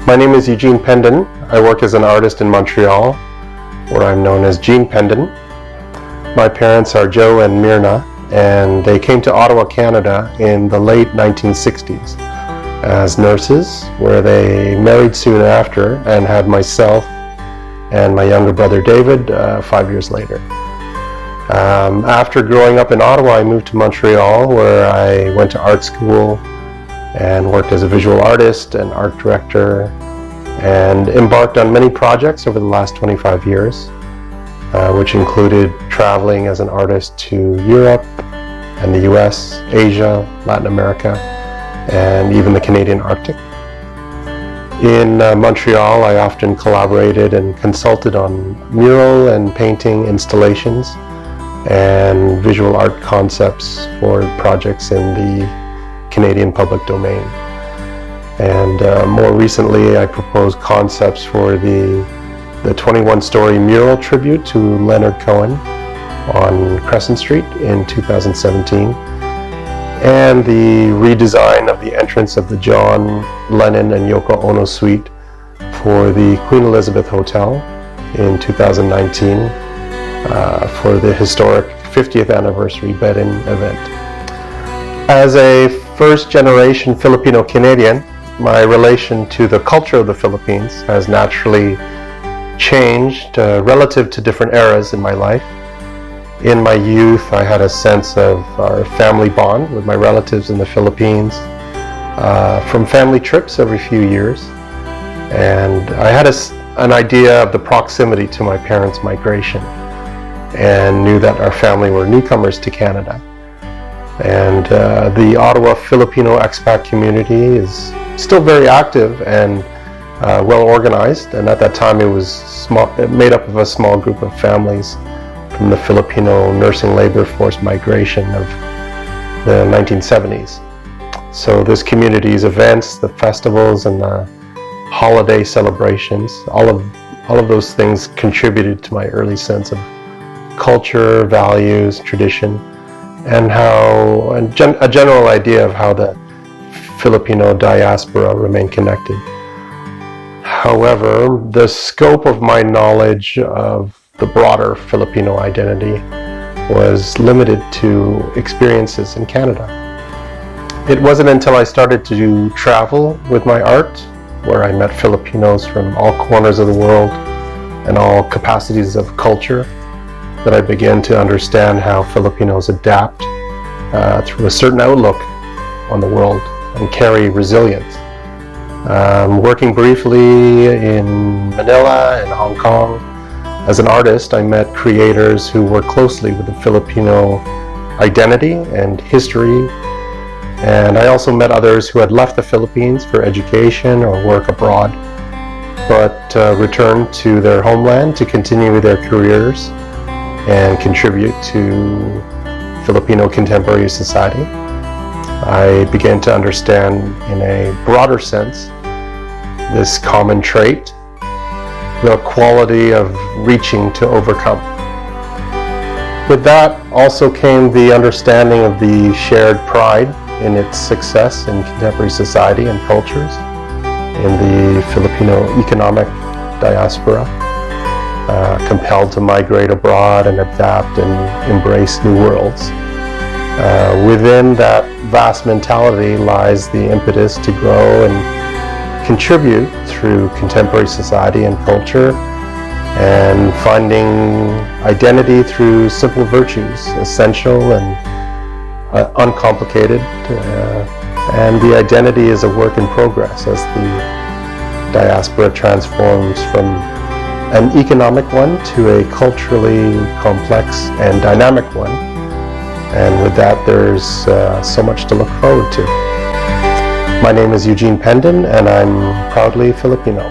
My name is Eugene Pendon. I work as an artist in Montreal, where I'm known as Gene Pendon. My parents are Joe and Myrna, and they came to Ottawa, Canada in the late 1960s as nurses, where they married soon after and had myself and my younger brother David 5 years later. After growing up in Ottawa, I moved to Montreal, where I went to art school and worked as a visual artist and art director, and embarked on many projects over the last 25 years, which included traveling as an artist to Europe and the US, Asia, Latin America, and even the Canadian Arctic. In Montreal, I often collaborated and consulted on mural and painting installations and visual art concepts for projects in the Canadian public domain. And more recently, I proposed concepts for the 21-story mural tribute to Leonard Cohen on Crescent Street in 2017, and the redesign of the entrance of the John Lennon and Yoko Ono suite for the Queen Elizabeth Hotel in 2019 for the historic 50th anniversary bed-in event. As a first-generation Filipino-Canadian, my relation to the culture of the Philippines has naturally changed relative to different eras in my life. In my youth, I had a sense of our family bond with my relatives in the Philippines from family trips every few years. And I had an idea of the proximity to my parents' migration and knew that our family were newcomers to Canada. And the Ottawa Filipino expat community is still very active and well organized, and at that time it made up of a small group of families from the Filipino nursing labor force migration of the 1970s. So this community's events, the festivals and the holiday celebrations, all of those things contributed to my early sense of culture, values, tradition, and a general idea of how the Filipino diaspora remain connected. However, the scope of my knowledge of the broader Filipino identity was limited to experiences in Canada. It wasn't until I started to travel with my art, where I met Filipinos from all corners of the world and all capacities of culture, that I began to understand how Filipinos adapt through a certain outlook on the world and carry resilience. Working briefly in Manila and Hong Kong as an artist, I met creators who work closely with the Filipino identity and history, and I also met others who had left the Philippines for education or work abroad, but returned to their homeland to continue with their careers and contribute to Filipino contemporary society. I began to understand in a broader sense this common trait, the quality of reaching to overcome. With that also came the understanding of the shared pride in its success in contemporary society and cultures, in the Filipino economic diaspora, compelled to migrate abroad and adapt and embrace new worlds. Within that vast mentality lies the impetus to grow and contribute through contemporary society and culture, and finding identity through simple virtues, essential and uncomplicated, and the identity is a work in progress as the diaspora transforms from an economic one to a culturally complex and dynamic one. And with that, there's so much to look forward to. My name is Eugene Pendon, and I'm proudly Filipino.